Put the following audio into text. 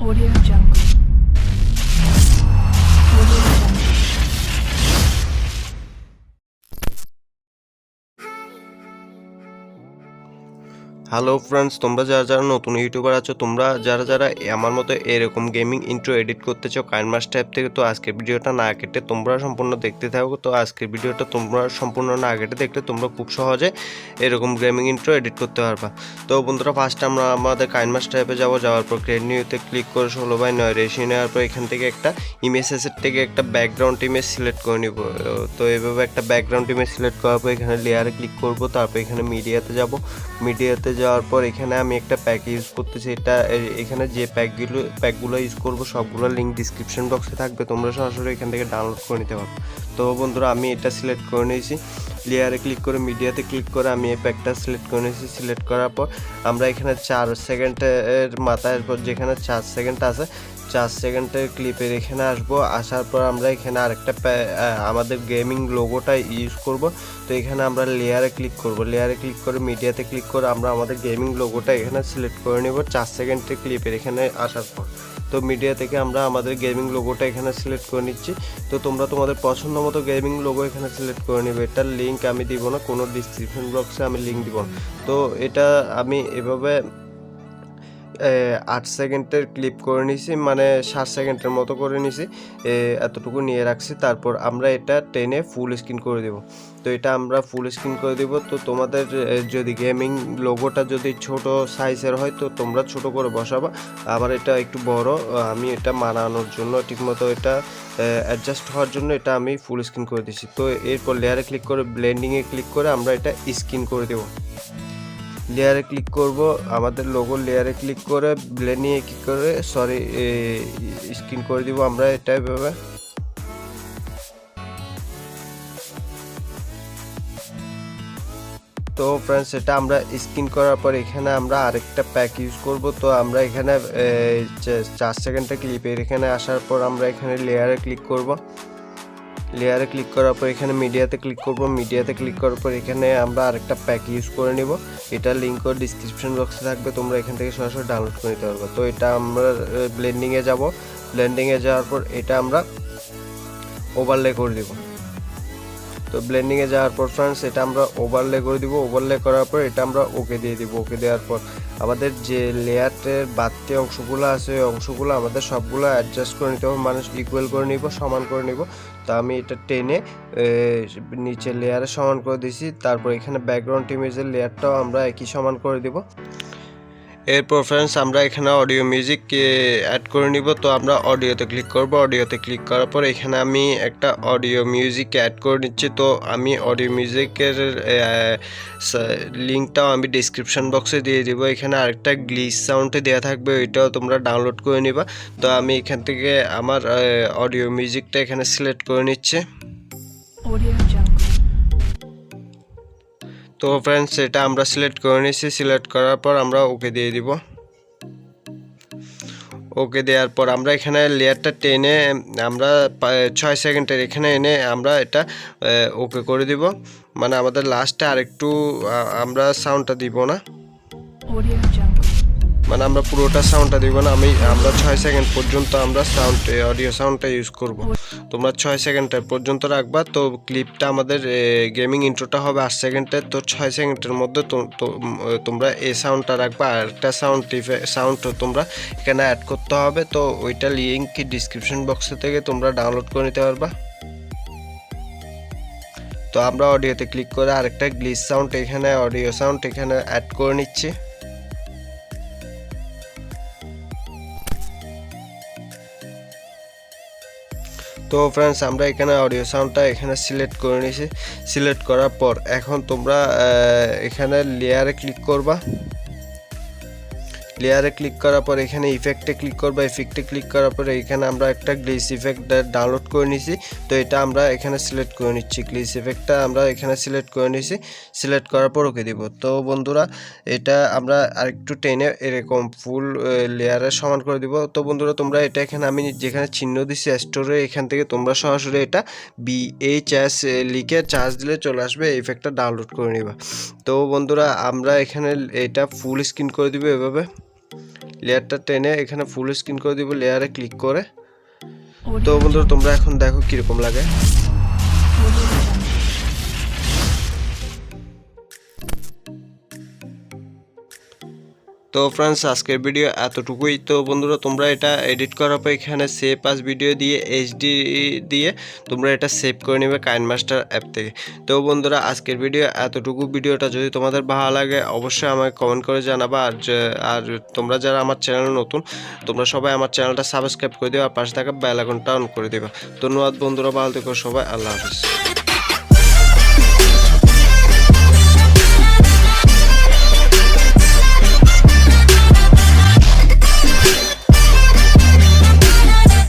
Audio Jungle. Audio Jungle. Hello friends, তোমরা যারা যারা নতুন ইউটিউবার আছো, তোমরা যারা যারা আমার মতো এরকম গেমিং ইন্ট্রো এডিট করতে চাও কাইনমাস্টার অ্যাপ থেকে, তো আজকের ভিডিওটা না কেটে তোমরা সম্পূর্ণ দেখতে থাকো। তো আজকের ভিডিওটা তোমরা সম্পূর্ণ না কেটে দেখলে তোমরা খুব সহজে এরকম গেমিং ইন্ট্রো এডিট করতে পারবা। তো বন্ধুরা, ফার্স্ট আমরা আমাদের কাইনমাস্টার অ্যাপে যাওয়ার পর ক্রিয়েট নিউতে ক্লিক করে 16:9 রেশিও নেওয়ার পর এখান থেকে একটা ইমেজ অ্যাসেট থেকে একটা ব্যাকগ্রাউন্ড ইমেজ সিলেক্ট করে নিব। তো এইভাবে একটা ব্যাকগ্রাউন্ড ইমেজ সিলেক্ট করার পর এখানে লেয়ারে ক্লিক করব, তারপর এখানে মিডিয়াতে যাব। মিডিয়াতে যাওয়ার পর এখানে আমি একটা প্যাক ইউজ করতেছি। এখানে যে প্যাকগুলো ইউজ করব সবগুলো লিঙ্ক ডিসক্রিপশন বক্সে থাকবে, তোমরা সরাসরি এখান থেকে ডাউনলোড করে নিতে পারো। তো বন্ধুরা, আমি এটা সিলেক্ট করে নিয়েছি। লেয়ারে ক্লিক করে মিডিয়াতে ক্লিক করে আমি এই প্যাকটা সিলেক্ট করে নিয়েছি। সিলেক্ট করার পর আমরা এখানে 4 সেকেন্ডের মাথার পর যেখানে 4 সেকেন্ড আছে 4 সেকেন্ডের ক্লিপের এখানে আসবো। আসার পর আমরা এখানে আরেকটা আমাদের গেমিং লোগোটা ইউজ করব। তো এখানে আমরা লেয়ারে ক্লিক করব। লেয়ারে ক্লিক করে মিডিয়াতে ক্লিক করে আমরা আমাদের গেমিং লোগোটা এখানে সিলেক্ট করে নেব 4 সেকেন্ডের ক্লিপের এখানে আসার পর। তো মিডিয়া থেকে আমরা আমাদের গেমিং লোগোটা এখানে সিলেক্ট করে নিচ্ছি। তো তোমরা তোমাদের পছন্দ মতো গেমিং লোগো এখানে সিলেক্ট করে নেবে। এটার লিঙ্ক আমি দিব না, কোনো ডিসক্রিপশন বক্সে আমি লিঙ্ক দিব না। তো এটা আমি এভাবে 8 সেকেন্ডের ক্লিপ করে নিছি, মানে 7 সেকেন্ডের মতো করে নিছি, এতটুকু নিয়ে রাখছি। তারপর আমরা এটা টেনে ফুল স্ক্রিন করে দেব। তো এটা আমরা ফুল স্ক্রিন করে দেব। তো তোমাদের যদি গেমিং লোগোটা যদি ছোট সাইজের হয় তো তোমরা ছোট করে বসাবা। আবার এটা একটু বড়, আমি এটা মানানোর জন্য ঠিকমতো এটা অ্যাডজাস্ট হওয়ার জন্য এটা আমি ফুল স্ক্রিন করে দিচ্ছি। তো এরপর লেয়ারে ক্লিক করে ব্লেন্ডিংয়ে ক্লিক করে আমরা এটা স্ক্রিন করে দেব। লেয়ারে ক্লিক করব, আমাদের লোগো লেয়ারে ক্লিক করে ব্লেন্ডিংয়ে ক্লিক করে স্ক্রিন করে দিব আমরা এটা এভাবে। তো ফ্রেন্ডস, এটা আমরা স্ক্রিন করার পর এখানে আমরা আরেকটা প্যাক ইউজ করব। তো আমরা এখানে 4 সেকেন্ডের ক্লিপের এখানে আসার পর আমরা এখানে লেয়ারে ক্লিক করব। লেয়ারে ক্লিক করার পর এখানে মিডিয়াতে ক্লিক করব। মিডিয়াতে ক্লিক করার পর এখানে আমরা আরেকটা প্যাক ইউজ করে নিব। এটা লিঙ্ক ও ডিসক্রিপশন বক্সে থাকবে, তোমরা এখান থেকে সরাসরি ডাউনলোড করে নিতে পারবে। তো এটা আমরা ব্লেন্ডিংয়ে যাব। ব্লেন্ডিংয়ে যাওয়ার পর এটা আমরা ওভারলে করে দিব। তো ব্লেন্ডিংয়ে যাওয়ার পর ফ্রেন্ডস এটা আমরা ওভারলে করে দিব। ওভারলে করার পর এটা আমরা ওকে দিয়ে দিব। ওকে দেওয়ার পর আমাদের যে লেয়ারের বাড়তি অংশগুলো আছে ওই অংশগুলো আমাদের সবগুলো অ্যাডজাস্ট করে নিতে হবে, মানে ইকুয়াল করে নিব, সমান করে নিব। তো আমি এটা টেনে নিচে লেয়ারে সমান করে দিয়েছি। তারপর এখানে ব্যাকগ্রাউন্ড ইমেজের লেয়ারটাও আমরা একই সমান করে দিব। এরপর ফ্রেন্ডস আমরা এখানে অডিও মিউজিক অ্যাড করে নিব। তো আমরা অডিওতে ক্লিক করব। অডিওতে ক্লিক করার পর এখানে আমি একটা অডিও মিউজিক অ্যাড করে নিচ্ছি। তো আমি অডিও মিউজিকের লিঙ্কটাও আমি ডিসক্রিপশন বক্সে দিয়ে দিব। এখানে আরেকটা গ্লিচ সাউন্ডে দেওয়া থাকবে, ওইটাও তোমরা ডাউনলোড করে নিবা। তো আমি এখান থেকে আমার অডিও মিউজিকটা এখানে সিলেক্ট করে নিচ্ছি। Audio Jungle. তো ফ্রেন্ডস এটা আমরা সিলেক্ট করে নিয়েছি। সিলেক্ট করার পর আমরা ওকে দিয়ে দিব। ওকে দেওয়ার পর আমরা এখানে লেয়ারটা টেনে আমরা 6 সেকেন্ডের এখানে এনে আমরা এটা ওকে করে দিব, মানে আমাদের লাস্টে আরেকটু আমরা সাউন্ডটা দিব না, Audio Jungle. মানে আমরা পুরোটা সাউন্ডটা দিব না। আমরা 6 সেকেন্ড পর্যন্ত আমরা অডিও সাউন্ডটা ইউজ করব। তোমরা 6 সেকেন্ডের পর্যন্ত রাখবা। তো ক্লিপটা আমাদের গেমিং ইন্ট্রোটা হবে 8 সেকেন্ডের। তো 6 সেকেন্ডের মধ্যে তোমরা এই সাউন্ডটা রাখবা। আর একটা সাউন্ড তোমরা এখানে অ্যাড করতে হবে। তো ওইটা লিঙ্ক ডিসক্রিপশন বক্সে থেকে তোমরা ডাউনলোড করে নিতে পারবা। তো আমরা অডিওতে ক্লিক করে আরেকটা গ্লিচ সাউন্ড এখানে অডিও সাউন্ড এখানে অ্যাড করে নিচ্ছি। তো ফ্রেন্ডস আমরা এখানে অডিও সাউন্ডটা এখানে সিলেক্ট করে নিয়েছি। সিলেক্ট করার পর এখন তোমরা এখানে লেয়ারে ক্লিক করবা। লেয়ারে ক্লিক করার পর এখানে ইফেক্টে ক্লিক করবা। ইফেক্টে ক্লিক করার পরে এখানে আমরা একটা গ্লিচ ইফেক্ট ডাউনলোড করে নিয়েছি। তো এটা আমরা এখানে সিলেক্ট করে নিচ্ছি। গ্লিচ ইফেক্টটা আমরা এখানে সিলেক্ট করে নিয়েছি। সিলেক্ট করার পর ওকে দিব। তো বন্ধুরা, এটা আমরা আরেকটু টেনে এরকম ফুল লেয়ারে সমান করে দিব। তো বন্ধুরা, তোমরা এটা এখানে আমি যেখানে চিহ্ন দিচ্ছি স্টোরে, এখান থেকে তোমরা সরাসরি এটা BHS লিখে চার্জ দিলে চলে আসবে, ইফেক্টটা ডাউনলোড করে নিবা। তো বন্ধুরা, আমরা এখানে এটা ফুল স্ক্রিন করে দিব এভাবে। লেয়ারটা টেনে এখানে ফুল স্ক্রিন করে দিব লেয়ারে ক্লিক করে। তো Audio বন্ধুরা Jungle. তোমরা এখন দেখো কিরকম লাগে। Audio Jungle. তো ফ্রেন্ডস আজকের ভিডিও এতটুকুই। তো বন্ধুরা তোমরা এটা এডিট করার পর এখানে সেভ আস ভিডিও দিয়ে এইচডি দিয়ে তোমরা এটা সেভ করে নেবে কাইনমাস্টার অ্যাপ থেকে। তো বন্ধুরা আজকের ভিডিও এতটুকু। ভিডিওটা যদি তোমাদের ভালো লাগে অবশ্যই আমাকে কমেন্ট করে জানাবা। আর তোমরা যারা আমার চ্যানেলে নতুন তোমরা সবাই আমার চ্যানেলটা সাবস্ক্রাইব করে দিও আর পাশে থাকা বেল আইকনটা অন করে দিবা। ধন্যবাদ বন্ধুরা, ভালো থেকো সবাই, আল্লাহ হাফেজ।